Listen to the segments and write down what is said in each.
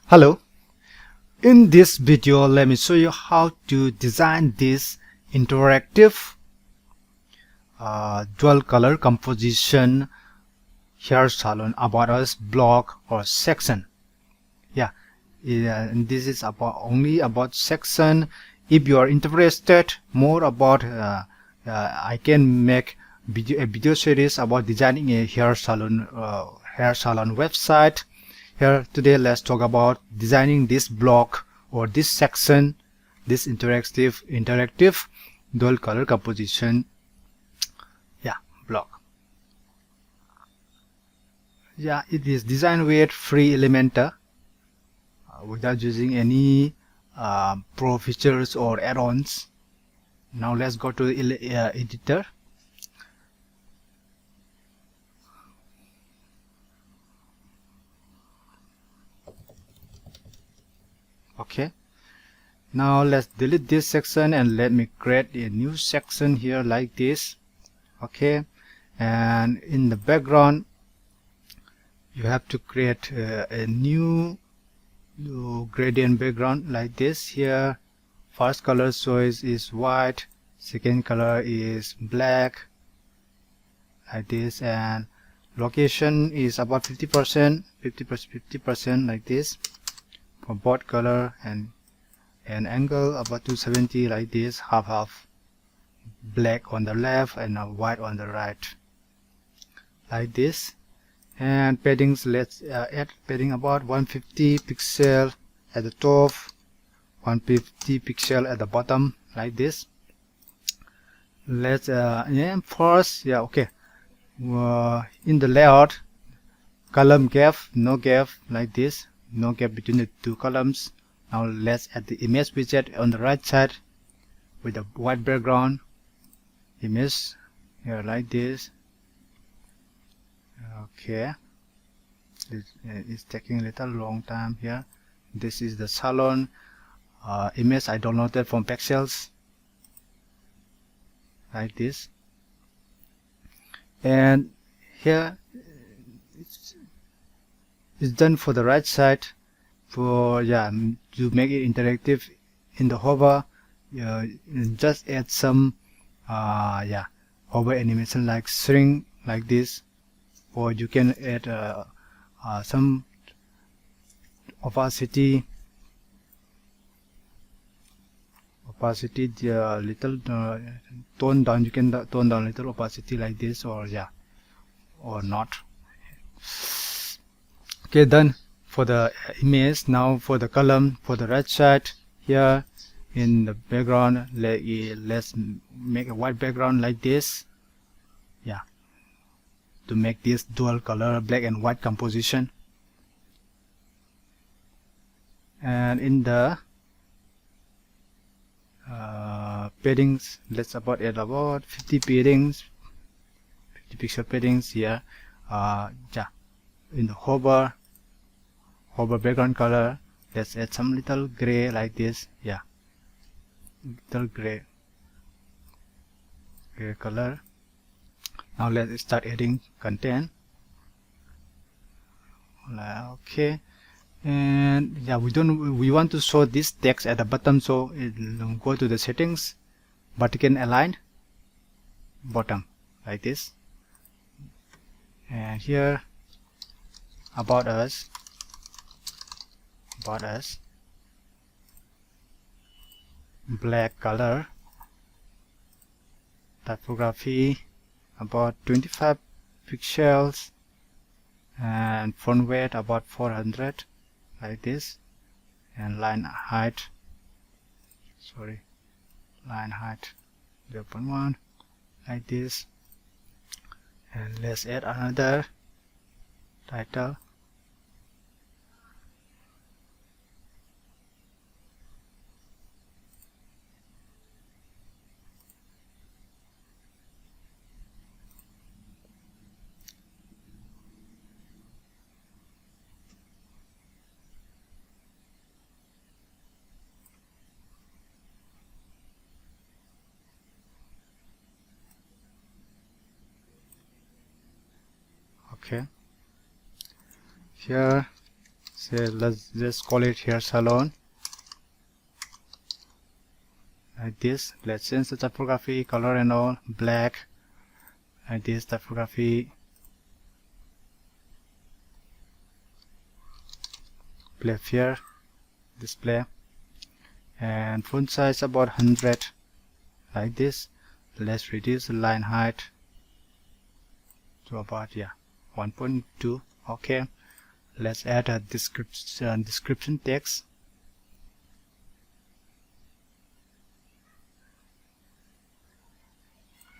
Hello, in this video let me show you how to design this interactive dual color composition hair salon about us block or section. And this is only about section. If you are interested more about I can make a video series about designing a hair salon website. Here today let's talk about designing this block or this section, this interactive dual color composition block. It is designed with free Elementor without using any pro features or add-ons. Now let's go to the editor. Okay, now let's delete this section and let me create a new section here like this. Okay, and in the background you have to create a new gradient background like this. Here first color choice is white, second color is black like this, and location is about 50% like this for both color, and angle about 270 like this, half black on the left and white on the right like this. And paddings, let's add padding about 150 pixel at the top, 150 pixel at the bottom like this. Let's first okay, in the layout, column gap, no gap like this, no gap between the two columns. Now let's add the image widget on the right side with a white background image here like this. Okay, it's taking a little long time here. This is the Salon image I downloaded from Pexels like this, and here it's done for the right side. For to make it interactive in the hover, just add some hover animation like shrink like this, or you can add some opacity, little tone down. You can tone down little opacity like this, or not. Okay, done for the image. Now for the column, for the right side here in the background, let's make a white background like this, to make this dual color black and white composition. And in the paddings, let's add about 50 paddings, 50 pixel paddings here. In the hover background color, let's add some little gray like this. Little gray color. Now let's start adding content. Okay, and we want to show this text at the bottom, so it'll go to the settings, vertical align bottom like this. And here about us, black color, typography about 25 pixels, and font weight about 400 like this, and line height 0.1 like this. And let's add another title. Okay, here let's just call it hair salon like this. Let's change the typography, color and all, black like this. Typography, play here, display, and font size about 100 like this. Let's reduce the line height to about 1.2. okay, let's add a description text.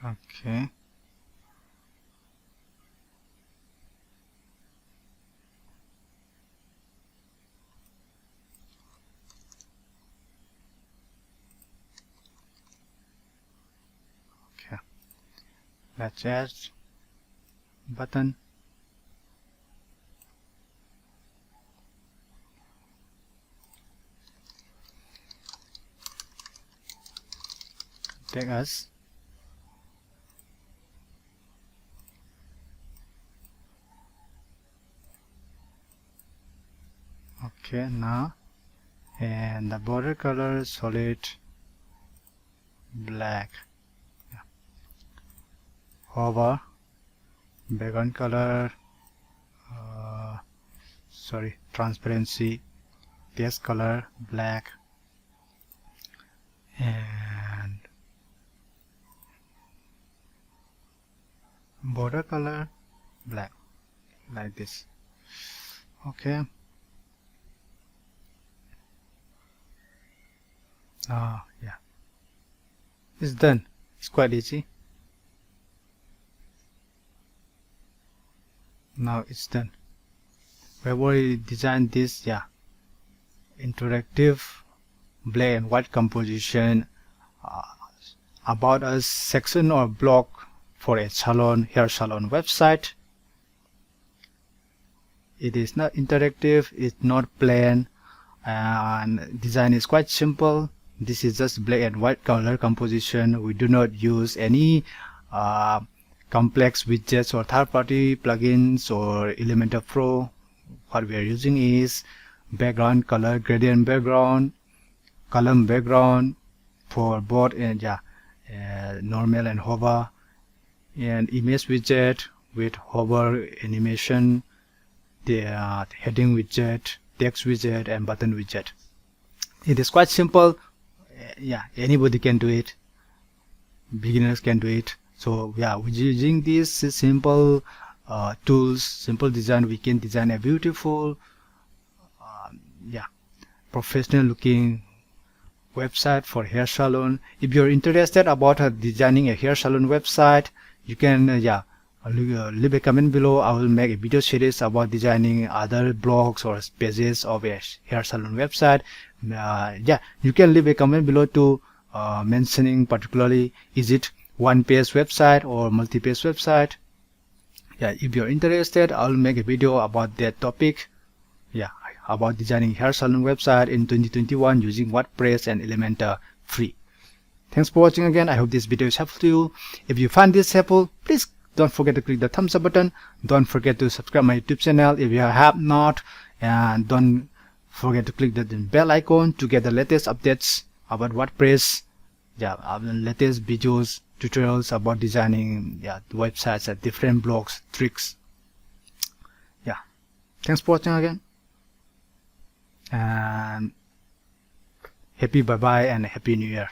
Okay, let's add button, take us. Okay, now, and the border color solid black. Hover, background color, transparency, text color black, and border color black like this. Okay, it's done. It's quite easy. Now it's done. We have already designed this interactive black and white composition about a section or block for a hair salon website. It is not interactive, it's not plain, and design is quite simple. This is just black and white color composition. We do not use any complex widgets or third-party plugins or Elementor Pro. What we are using is background color, gradient background, column background for both and normal and hover, and image widget with hover animation, the heading widget, text widget, and button widget. It is quite simple. Anybody can do it. Beginners can do it. So with using these simple tools, simple design, we can design a beautiful professional looking website for hair salon. If you're interested about designing a hair salon website, you can leave a comment below. I will make a video series about designing other blogs or pages of a hair salon website. You can leave a comment below to mentioning particularly, is it one page website or multi-page website. If you're interested, I'll make a video about that topic, about designing hair salon website in 2021 using WordPress and Elementor free. Thanks for watching again. I hope this video is helpful to you. If you find this helpful, please don't forget to click the thumbs up button. Don't forget to subscribe my YouTube channel if you have not, and don't forget to click the bell icon to get the latest updates about WordPress, latest videos, tutorials about designing websites and different blogs, tricks. Thanks for watching again, and happy bye bye and happy new year.